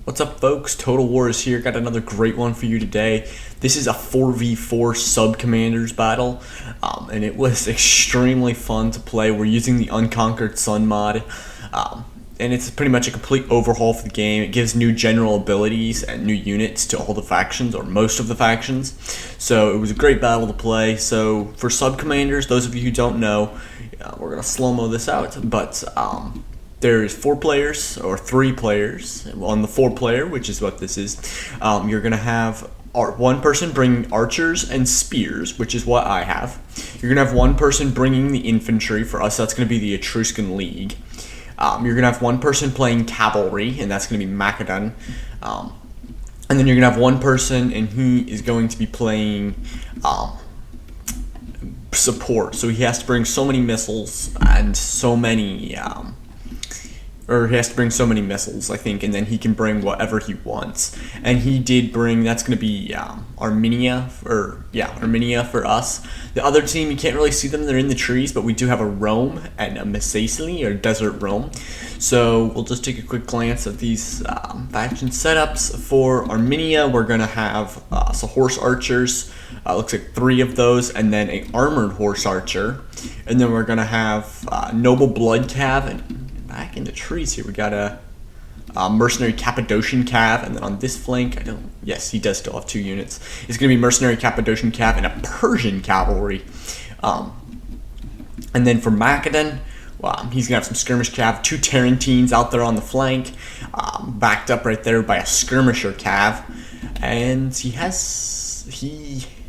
What's up, folks? Total War is here. Got another great one for you today. This is a 4v4 Subcommanders battle, and it was extremely fun to play. We're using the Unconquered Sun mod, and it's pretty much a complete overhaul for the game. It gives new general abilities and new units to all the factions, or most of the factions. So it was a great battle to play. So for Subcommanders, those of you who don't know, we're going to slow-mo this out, but there's 4 players or 3 players on the 4-player, which is what this is. You're going to have one person bringing archers and spears, which is what I have. You're going to have one person bringing the infantry. For us, that's going to be the Etruscan League. You're going to have one person playing cavalry, and that's going to be Macedon. And then you're going to have one person, and he is going to be playing support. So he has to bring so many missiles and so many... or he has to bring so many missiles, I think, and then he can bring whatever he wants. And he did bring, that's going to be Armenia for us. The other team, you can't really see them, they're in the trees, but we do have a Rome and a Messassili, or Desert Rome. So we'll just take a quick glance at these faction setups. For Armenia, we're going to have some horse archers, looks like 3 of those, and then a armored horse archer. And then we're going to have noble blood cav, and back in the trees here, we got a mercenary Cappadocian Cav, and then on this flank, yes, he does still have 2 units. It's going to be mercenary Cappadocian Cav and a Persian cavalry. And then for Macedon, he's going to have some skirmish Cav, 2 Tarentines out there on the flank, backed up right there by a skirmisher Cav, and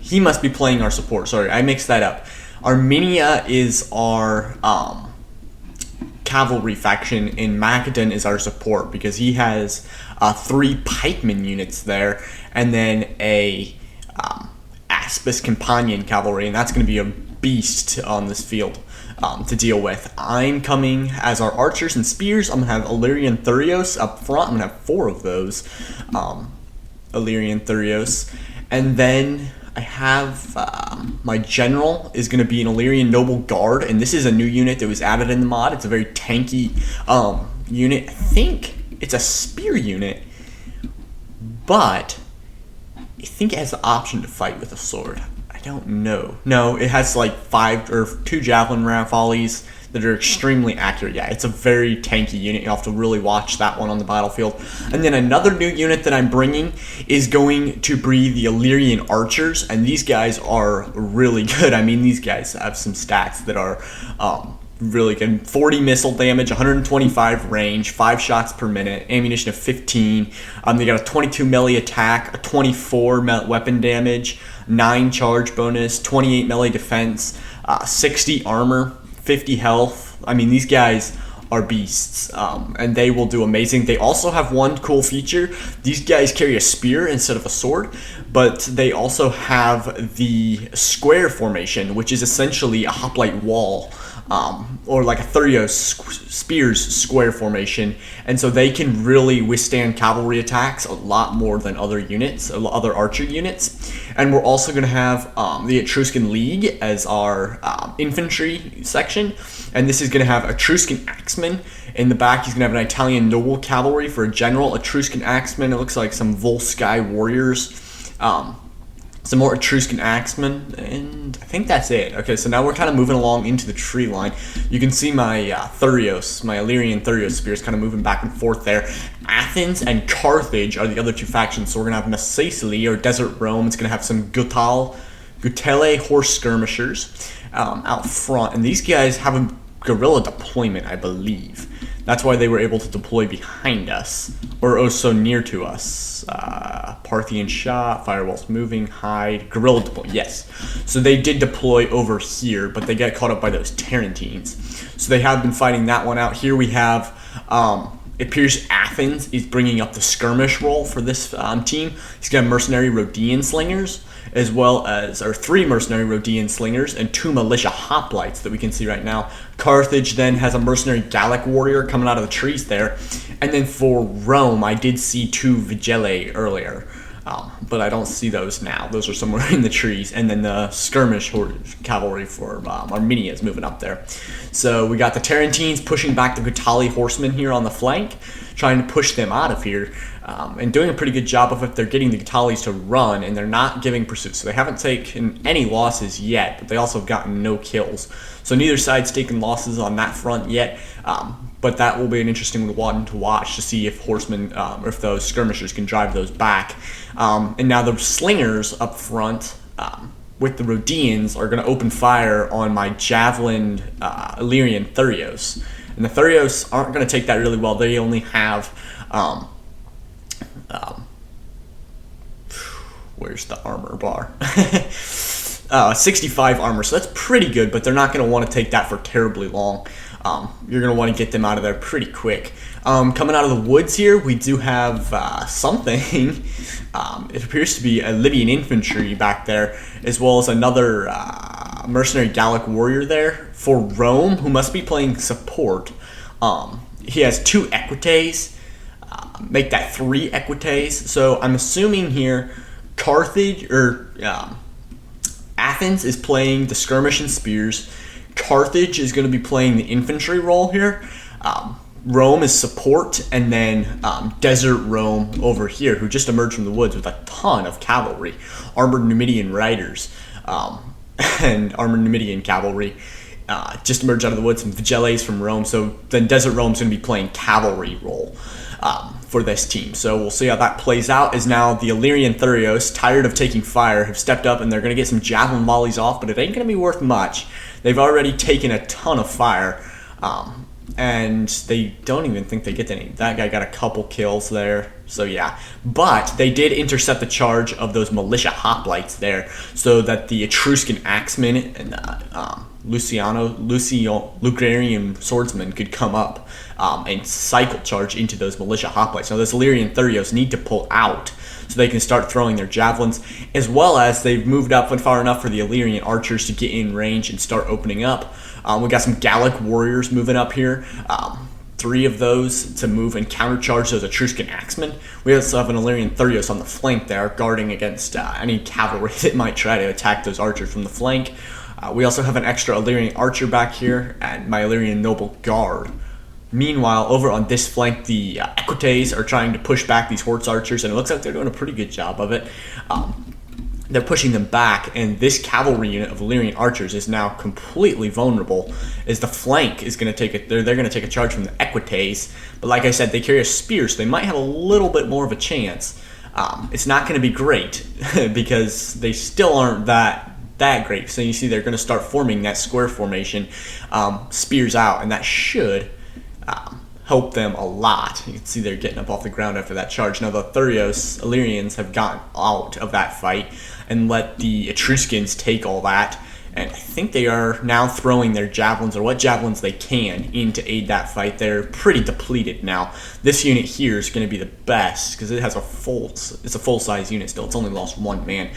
he must be playing our support. Sorry, I mixed that up. Armenia is our cavalry faction, and Macedon is our support because he has 3 pikeman units there, and then a Aspis companion cavalry, and that's going to be a beast on this field to deal with. I'm coming as our archers and spears. I'm going to have Illyrian Thurios up front. I'm going to have 4 of those Illyrian Thurios, and then I have my general is going to be an Illyrian Noble Guard, and this is a new unit that was added in the mod. It's a very tanky unit. I think it's a spear unit, but I think it has the option to fight with a sword. I don't know. No, it has like 5 or 2 javelin volleys that are extremely accurate. Yeah, it's a very tanky unit. You'll have to really watch that one on the battlefield. And then another new unit that I'm bringing is going to be the Illyrian Archers, and these guys are really good. I mean, these guys have some stats that are really good. 40 missile damage, 125 range, 5 shots per minute, ammunition of 15. They got a 22 melee attack, a 24 weapon damage, 9 charge bonus, 28 melee defense, 60 armor, 50 health. I mean, these guys are beasts, and they will do amazing. They also have one cool feature. These guys carry a spear instead of a sword, but they also have the square formation, which is essentially a hoplite wall, or like a Thurios spears square formation, and so they can really withstand cavalry attacks a lot more than other units, other archer units. And we're also going to have the Etruscan League as our infantry section, and this is going to have Etruscan Axemen. In the back, he's going to have an Italian noble cavalry for a general, Etruscan Axemen. It looks like some Volsci warriors, some more Etruscan Axemen, and I think that's it. Okay, so now we're kind of moving along into the tree line. You can see my Thurios, my Illyrian Thurios spears kind of moving back and forth there. Athens and Carthage are the other 2 factions, so we're going to have Messassili, or Desert Rome. It's going to have some Gutele horse skirmishers out front, and these guys have a guerrilla deployment, I believe. That's why they were able to deploy behind us, or oh so near to us. Parthian shot, firewalls moving, hide, guerrilla deploy, yes. So they did deploy over here, but they got caught up by those Tarentines. So they have been fighting that one out. Here we have, it appears Athens is bringing up the skirmish role for this team. He's got mercenary Rhodian slingers, as well as, or 3 mercenary Rhodian slingers and 2 militia hoplites that we can see right now. Carthage then has a mercenary Gallic warrior coming out of the trees there. And then for Rome, I did see 2 Vigilae earlier, but I don't see those now. Those are somewhere in the trees. And then the skirmish cavalry for Armenia is moving up there. So we got the Tarentines pushing back the Gutali horsemen here on the flank. trying to push them out of here, and doing a pretty good job of it. They're getting the Italis to run, and they're not giving pursuit. So they haven't taken any losses yet, but they also have gotten no kills. So neither side's taken losses on that front yet, but that will be an interesting one to watch to see if horsemen, or if those skirmishers can drive those back. And now the slingers up front, with the Rhodians, are going to open fire on my javelin Illyrian Thurios. And the Thurios aren't going to take that really well. They only have, where's the armor bar? 65 armor, so that's pretty good, but they're not going to want to take that for terribly long. You're going to want to get them out of there pretty quick. Coming out of the woods here, we do have something. It appears to be a Libyan infantry back there, as well as another mercenary Gallic warrior there for Rome, who must be playing support. He has 2 equites, make that 3 equites. So I'm assuming here Carthage, or Athens is playing the skirmish and spears. Carthage is going to be playing the infantry role here. Rome is support, and then Desert Rome over here, who just emerged from the woods with a ton of cavalry, armored Numidian riders, and armored Numidian cavalry. Just emerged out of the woods, some Vigiles from Rome. So then Desert Rome's going to be playing cavalry role for this team. So we'll see how that plays out. Is now the Illyrian Thurios, tired of taking fire, have stepped up, and they're going to get some javelin volleys off, but it ain't going to be worth much. They've already taken a ton of fire, and they don't even think they get any. That guy got a couple kills there, so yeah. But they did intercept the charge of those militia hoplites there, so that the Etruscan axemen and Lucranian swordsmen could come up and cycle charge into those militia hoplites. Now those Illyrian Thurios need to pull out so they can start throwing their javelins, as well as they've moved up and far enough for the Illyrian archers to get in range and start opening up. We got some Gallic warriors moving up here. 3 of those to move and countercharge those Etruscan axemen. We also have an Illyrian Thurios on the flank there, guarding against any cavalry that might try to attack those archers from the flank. We also have an extra Illyrian archer back here, and my Illyrian noble guard. Meanwhile, over on this flank, the Equites are trying to push back these horse archers, and it looks like they're doing a pretty good job of it. They're pushing them back, and this cavalry unit of Illyrian archers is now completely vulnerable, as the flank is going to take it. They're going to take a charge from the Equites, but like I said, they carry a spear, so they might have a little bit more of a chance. It's not going to be great because they still aren't that great. So you see, they're going to start forming that square formation, spears out, and that should help them a lot. You can see they're getting up off the ground after that charge. Now the Thurios Illyrians have gotten out of that fight and let the Etruscans take all that, and I think they are now throwing their javelins, or what javelins they can, in to aid that fight. They're pretty depleted now. This unit here is going to be the best because it has it's a full-size unit still. It's only lost 1 man.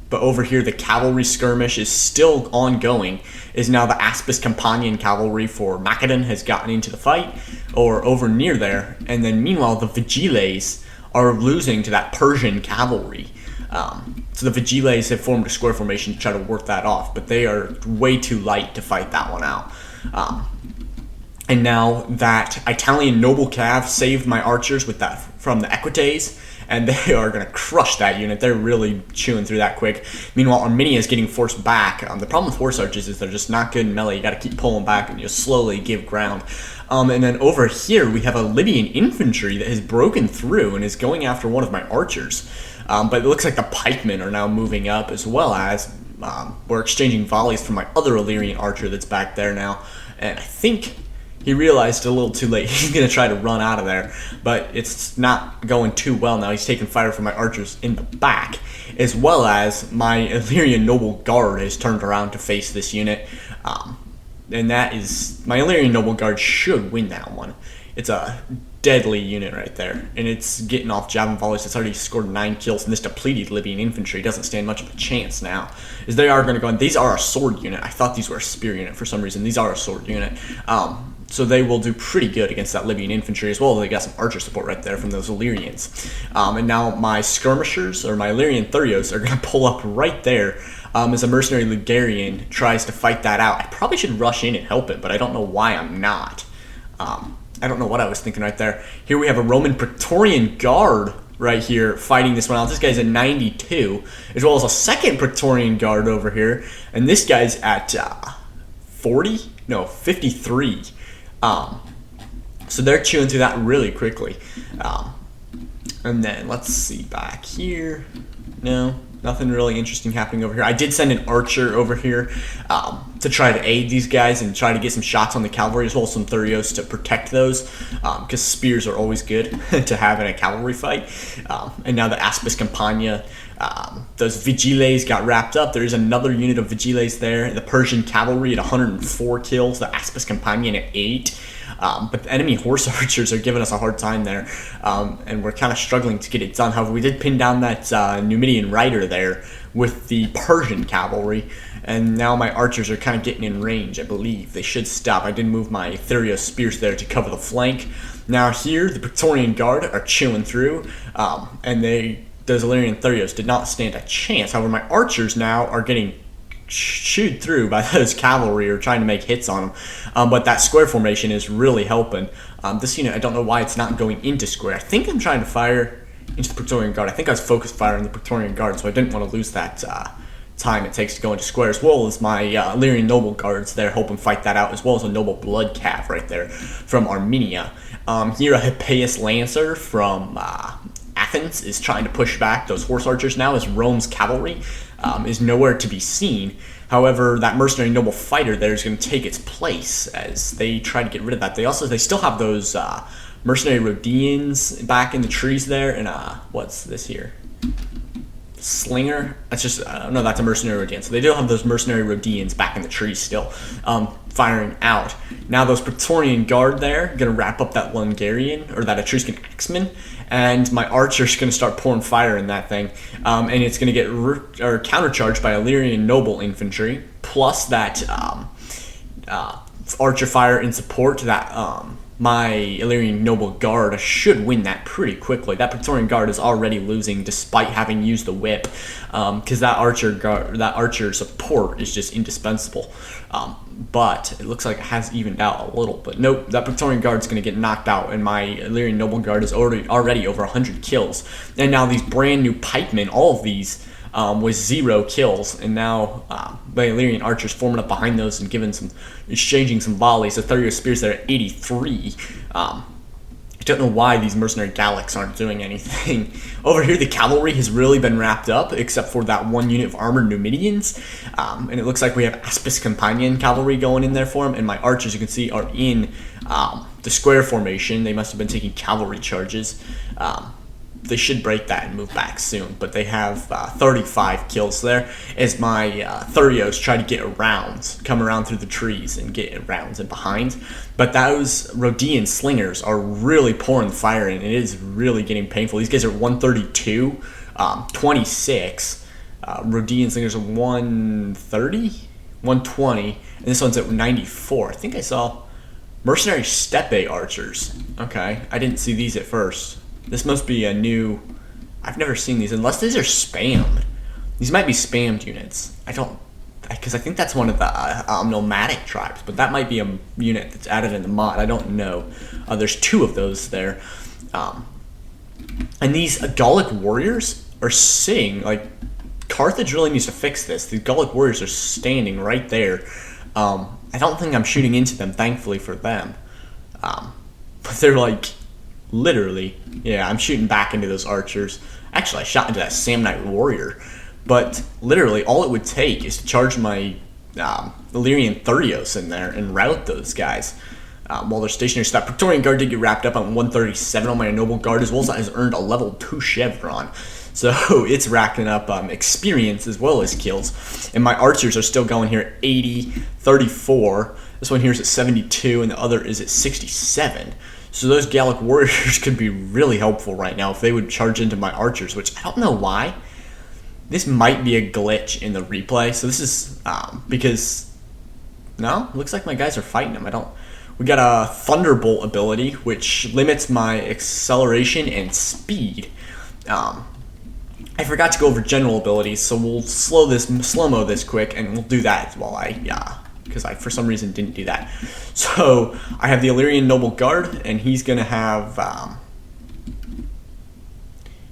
But over here, the cavalry skirmish is still ongoing. Is now the Aspis Companion cavalry for Macedon has gotten into the fight, or over near there. And then meanwhile, the Vigiles are losing to that Persian cavalry. So the Vigiles have formed a square formation to try to work that off, but they are way too light to fight that one out. And now that Italian noble cav saved my archers with that from the Equites, and they are going to crush that unit. They're really chewing through that quick. Meanwhile, Armenia is getting forced back. The problem with horse archers is they're just not good in melee. You got to keep pulling back and just slowly give ground. And then over here, we have a Libyan infantry that has broken through and is going after one of my archers. But it looks like the pikemen are now moving up, as well as we're exchanging volleys from my other Illyrian archer that's back there now. And I think he realized a little too late. He's going to try to run out of there, but it's not going too well now. He's taking fire from my archers in the back, as well as my Illyrian Noble Guard has turned around to face this unit. And that is, my Illyrian Noble Guard should win that one. It's a deadly unit right there, and it's getting off javelin volleys. It's already scored 9 kills, and this depleted Libyan infantry doesn't stand much of a chance now, as they are going to go, and these are a sword unit. I thought these were a spear unit for some reason. These are a sword unit. So they will do pretty good against that Libyan infantry, as well as they got some archer support right there from those Illyrians. And now my skirmishers, or my Illyrian Thurios, are going to pull up right there as a mercenary Ligurian tries to fight that out. I probably should rush in and help it, but I don't know why I'm not. I don't know what I was thinking right there. Here we have a Roman Praetorian Guard right here fighting this one out. This guy's at 92, as well as a second Praetorian Guard over here, and this guy's at 53. So they're chewing through that really quickly. And then let's see back here. No, nothing really interesting happening over here. I did send an archer over here to try to aid these guys and try to get some shots on the cavalry, as well as some Thurios to protect those, because spears are always good to have in a cavalry fight. And now the Aspis Campania, those Vigiles got wrapped up. There is another unit of Vigiles there. The Persian cavalry at 104 kills, the Aspis Campanian at 8. But the enemy horse archers are giving us a hard time there, and we're kind of struggling to get it done. However, we did pin down that Numidian rider there with the Persian cavalry, and now my archers are kind of getting in range. I believe they should stop. I did move my Thurios spears there to cover the flank. Now here, the Praetorian Guard are chewing through, and those Illyrian Thurios did not stand a chance. However, my archers now are getting chewed through by those cavalry or trying to make hits on them, but that square formation is really helping. This unit, I don't know why it's not going into square. I think I'm trying to fire into the Praetorian Guard. I think I was focused firing the Praetorian Guard, so I didn't want to lose that time it takes to go into square, as well as my Illyrian noble guards there helping fight that out, as well as a noble blood cav right there from Armenia. Here a Hippeus Lancer from Athens is trying to push back those horse archers now, as Rome's cavalry is nowhere to be seen. However, that mercenary noble fighter there is going to take its place as they try to get rid of that. They still have those mercenary Rhodians back in the trees there, and what's this here? Slinger? That's just, no, that's a mercenary Rhodian. So they do have those mercenary Rhodians back in the trees still, firing out. Now those Praetorian Guard there going to wrap up that Lungarian, or that Etruscan Axeman, and my archer's going to start pouring fire in that thing, and it's going to get countercharged by Illyrian noble infantry, plus that archer fire in support. That my Illyrian noble guard should win that pretty quickly. That Praetorian Guard is already losing despite having used the whip, because that archer support is just indispensable. But it looks like it has evened out a little. But nope, that Praetorian Guard is going to get knocked out, and my Illyrian noble guard is already over 100 kills. And now these brand new pikemen, all of these with 0 kills, and now the Illyrian archers forming up behind those and exchanging some volleys. The Thurios spears there at 83. I don't know why these mercenary Gallics aren't doing anything. Over here, the cavalry has really been wrapped up, except for that one unit of armored Numidians. And it looks like we have Aspis Campanian cavalry going in there for them. And my archers, you can see, are in the square formation. They must have been taking cavalry charges. They should break that and move back soon. But they have 35 kills there as my Thurios try to get around, come around through the trees and get around and behind. But those Rhodian slingers are really pouring fire in. It is really getting painful. These guys are 132, 26. Rhodian slingers are 130, 120. And this one's at 94. I think I saw mercenary steppe archers. Okay, I didn't see these at first. This must be a new... I've never seen these, unless these are spammed. These might be spammed units. Because I think that's one of the nomadic tribes, but that might be a unit that's added in the mod. I don't know. There's 2 of those there. And these Gallic warriors are sitting, like, Carthage really needs to fix this. The Gallic warriors are standing right there. I don't think I'm shooting into them, thankfully for them. But they're like... Literally, yeah, I'm shooting back into those archers. Actually, I shot into that Samnite warrior. But literally, all it would take is to charge my Illyrian Thurios in there and rout those guys while they're stationary. So that Praetorian Guard did get wrapped up on 137 on my Noble Guard, as well as that has earned a level 2 chevron. So it's racking up experience as well as kills. And my archers are still going here at 80, 34. This one here is at 72, and the other is at 67. So those Gallic warriors could be really helpful right now if they would charge into my archers, which I don't know why. This might be a glitch in the replay. So this is because... No? Looks like my guys are fighting them. We got a Thunderbolt ability, which limits my acceleration and speed. I forgot to go over general abilities, so we'll slow-mo this quick, and we'll do that while I because I, for some reason, didn't do that. So I have the Illyrian Noble Guard, and he's going to have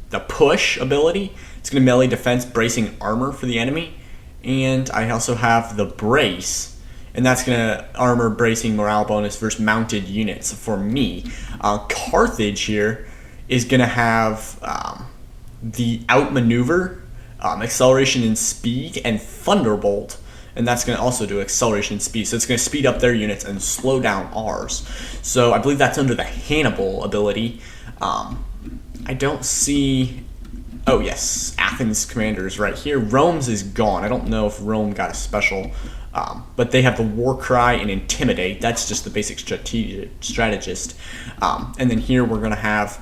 the push ability. It's going to melee defense, bracing armor for the enemy. And I also have the brace, and that's going to armor, bracing, morale bonus versus mounted units for me. Carthage here is going to have the outmaneuver, acceleration and speed, and thunderbolt. And that's going to also do acceleration and speed. So it's going to speed up their units and slow down ours. So I believe that's under the Hannibal ability. I don't see... Oh, yes. Athens Commanders right here. Rome's is gone. I don't know if Rome got a special. But they have the War Cry and Intimidate. That's just the basic strategist. And then here we're going to have,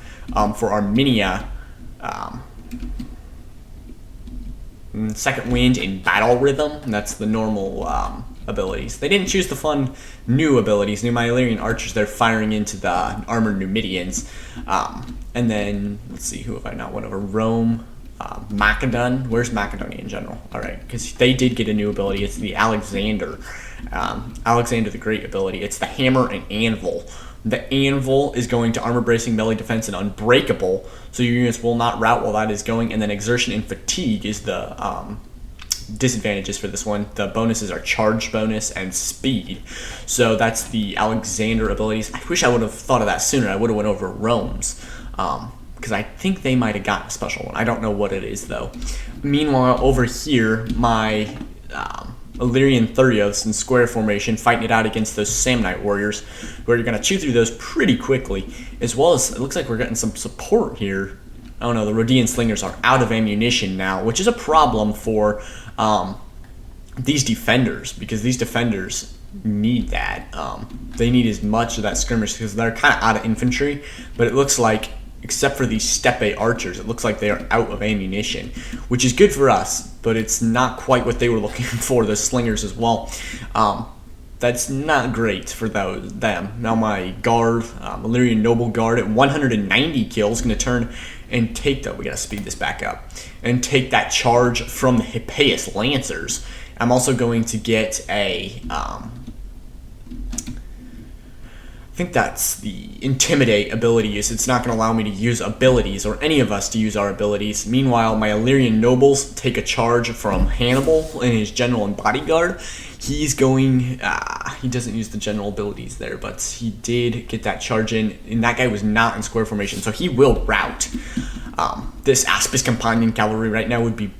for Armenia... Second Wind in Battle Rhythm, and that's the normal abilities. They didn't choose the fun new abilities. New Illyrian archers, they're firing into the armored Numidians. And then, let's see, who have I not went over? Rome, Macedon. Where's Macedonia in general? All right, because they did get a new ability. It's the Alexander the Great ability. It's the Hammer and Anvil. The Anvil is going to armor bracing, melee defense, and unbreakable, so your units will not rout while that is going. And then exertion and fatigue is the disadvantages for this one. The bonuses are charge bonus and speed. So that's the Alexander abilities. I wish I would have thought of that sooner. I would have went over Rome's, because I think they might have gotten a special one. I don't know what it is, though. Meanwhile, over here, my... Illyrian Thurios in square formation, fighting it out against those Samnite warriors, where you're going to chew through those pretty quickly, as well as it looks like we're getting some support here. Oh no, the Rhodean Slingers are out of ammunition now, which is a problem for these defenders, because these defenders need that. They need as much of that skirmish, because they're kind of out of infantry, but it looks like, except for these steppe archers, it looks like they are out of ammunition, which is good for us, but it's not quite what they were looking for, the slingers as well. That's not great for them. Now my guard, Illyrian Noble Guard at 190 kills, going to turn and take that. We got to speed this back up. And take that charge from the Hippeus Lancers. I'm also going to get a... I think that's the Intimidate ability use. It's not going to allow me to use abilities, or any of us to use our abilities. Meanwhile, my Illyrian nobles take a charge from Hannibal and his general and bodyguard. He's going... he doesn't use the general abilities there, but he did get that charge in, and that guy was not in square formation, so he will rout. This Aspis Companion Cavalry right now would be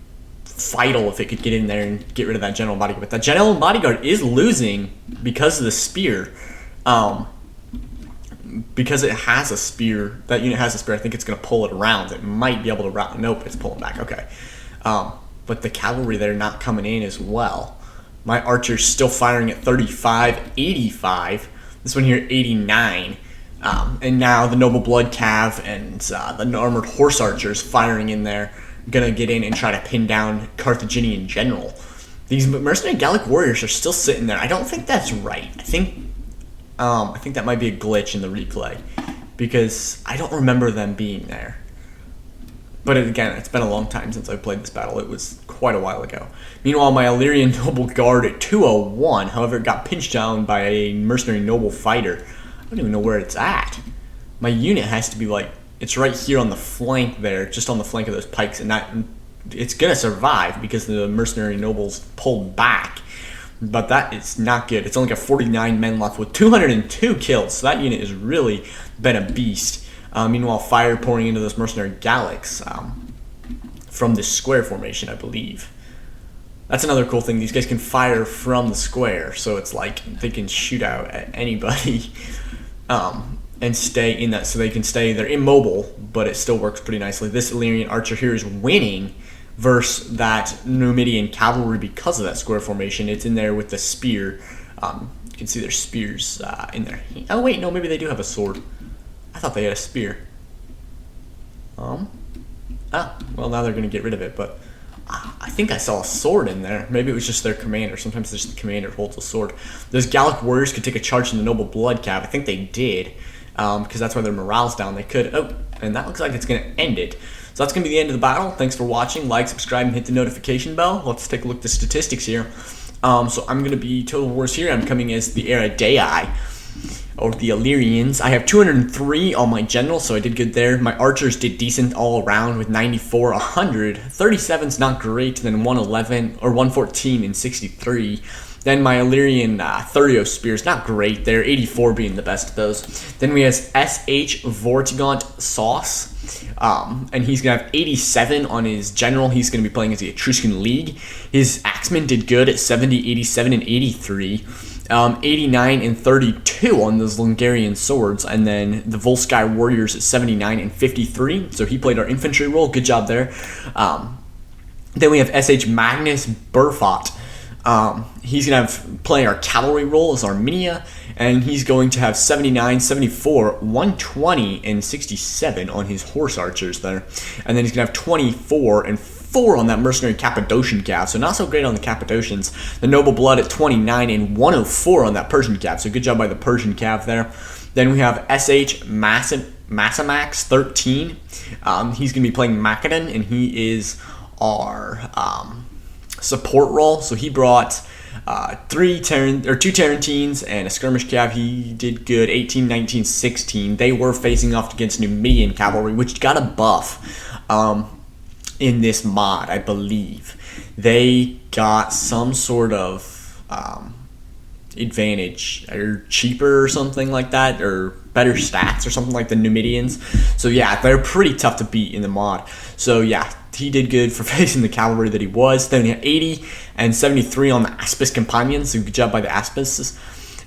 vital if it could get in there and get rid of that general bodyguard. But that general bodyguard is losing because of the spear. Because it has a spear, that unit has a spear, I think it's going to pull it around. It might be able to route. Nope, it's pulling back. Okay. But the cavalry, they're not coming in as well. My archer's still firing at 35, 85. This one here, 89. And now the Noble Blood Cav and the Armored Horse Archers firing in there, going to get in and try to pin down Carthaginian General. These mercenary Gallic warriors are still sitting there. I don't think that's right. I think that might be a glitch in the replay, because I don't remember them being there. But again, it's been a long time since I played this battle. It was quite a while ago. Meanwhile, my Illyrian Noble Guard at 201, however, it got pinched down by a mercenary noble fighter. I don't even know where it's at. My unit has to be like, it's right here on the flank there, just on the flank of those pikes, and that it's going to survive because the mercenary nobles pulled back. But that is not good. It's only got 49 men left with 202 kills. So that unit has really been a beast. Meanwhile, fire pouring into those mercenary Gallics from the square formation, I believe. That's another cool thing. These guys can fire from the square. So it's like they can shoot out at anybody and stay in that. So they can stay, they're immobile, but it still works pretty nicely. This Illyrian archer here is winning versus that Numidian cavalry because of that square formation. It's in there with the spear. You can see their spears in there. Oh wait, no, maybe they do have a sword. I thought they had a spear. Well, now they're going to get rid of it, but I think I saw a sword in there. Maybe it was just their commander. Sometimes just the commander holds a sword. Those Gallic warriors could take a charge in the Noble Blood Cav. I think they did, because that's why their morale's down. They could. Oh, and that looks like it's going to end it. So that's going to be the end of the battle. Thanks for watching. Like, subscribe, and hit the notification bell. Let's take a look at the statistics here. So I'm going to be Total Wars here. I'm coming as the Eridei, or the Illyrians. I have 203 on my general, so I did good there. My archers did decent all around with 94, 100. 37's not great, then 111, or 114 and 63. Then my Illyrian Thurio Spears, not great there, 84 being the best of those. Then we have SH Vortigaunt Sauce, and he's going to have 87 on his general. He's going to be playing as the Etruscan League. His Axemen did good at 70, 87, and 83. 89 and 32 on those Lungarian swords, and then the Volsky Warriors at 79 and 53. So he played our infantry role. Good job there. Then we have SH Magnus Burfot. He's going to play our cavalry role as Armenia, and he's going to have 79, 74, 120, and 67 on his horse archers there. And then he's going to have 24 and 4 on that mercenary Cappadocian cav, so not so great on the Cappadocians. The Noble Blood at 29 and 104 on that Persian cav, so good job by the Persian cav there. Then we have SH Massamax 13. He's going to be playing Macedon, and he is our support role. So he brought 2 Tarentines and a skirmish cav. He did good, 18, 19, 16. They were facing off against Numidian cavalry, which got a buff in this mod, I believe. They got some sort of advantage, or cheaper or something like that, or better stats or something like the Numidians. So yeah, they're pretty tough to beat in the mod. So yeah, he did good for facing the cavalry that he was. Then he had 80 and 73 on the Aspis Companions, so good job by the Aspises.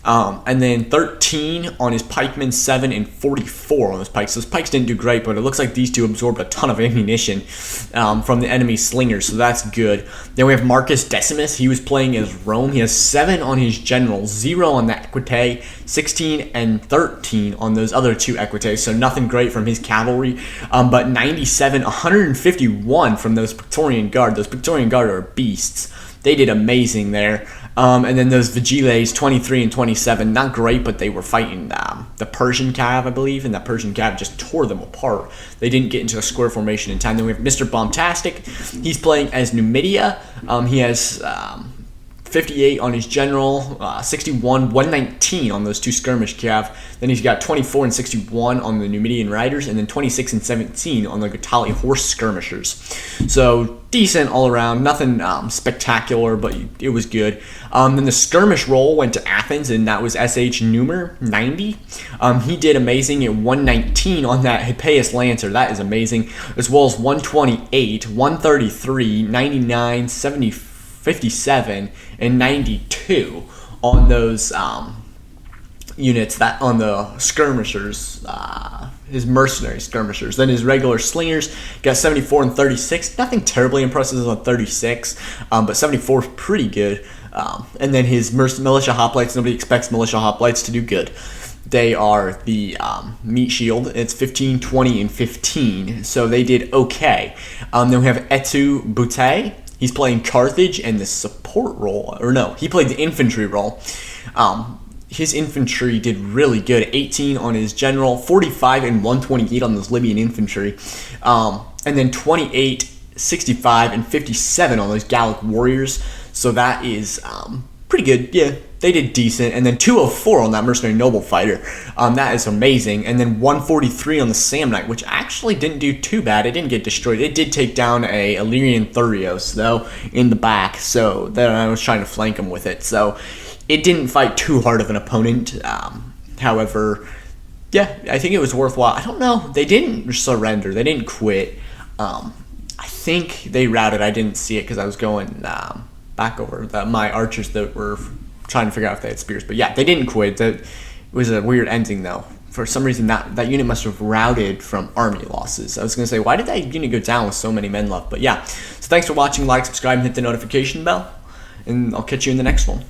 And then 13 on his pikemen, 7 and 44 on his pikes. So his pikes didn't do great, but it looks like these two absorbed a ton of ammunition from the enemy slingers, so that's good. Then we have Marcus Decimus. He was playing as Rome. He has 7 on his general, 0 on the Equite, 16 and 13 on those other 2 Equites, so nothing great from his cavalry, but 97, 151 from those Praetorian Guard. Those Praetorian Guard are beasts. They did amazing there. And then those Vigiles, 23 and 27, not great, but they were fighting the Persian cav, I believe, and that Persian cav just tore them apart. They didn't get into a square formation in time. Then we have Mr. Bombastic. He's playing as Numidia. He has 58 on his general, 61, 119 on those 2 skirmish cav. Then he's got 24 and 61 on the Numidian riders, and then 26 and 17 on the Gatali horse skirmishers. So decent all around, nothing spectacular, but it was good. Then the skirmish roll went to Athens, and that was SH Numer 90. He did amazing at 119 on that Hippeus Lancer. That is amazing, as well as 128, 133, 99, 70, 57, and 92 on those units, that on the skirmishers, his mercenary skirmishers. Then his regular slingers got 74 and 36. Nothing terribly impressive on 36, but 74 is pretty good. And then his militia hoplites. Nobody expects militia hoplites to do good. They are the meat shield. It's 15, 20, and 15, so they did okay. Then we have Etu Bute. He's playing Carthage and the support role, or no, he played the infantry role. His infantry did really good, 18 on his general, 45 and 128 on those Libyan infantry, and then 28, 65, and 57 on those Gallic warriors. So that is pretty good. Yeah, they did decent. And then 204 on that mercenary noble fighter. That is amazing. And then 143 on the Samnite, which actually didn't do too bad. It didn't get destroyed. It did take down a Illyrian Thurios, though, in the back. So then I was trying to flank him with it. So it didn't fight too hard of an opponent. However, yeah, I think it was worthwhile. I don't know. They didn't surrender. They didn't quit. I think they routed. I didn't see it because I was going back over my archers that were trying to figure out if they had spears. But yeah, they didn't quit. That was a weird ending, though. For some reason, that unit must have routed from army losses. I was going to say, why did that unit go down with so many men left? But yeah, so thanks for watching. Like, subscribe, and hit the notification bell. And I'll catch you in the next one.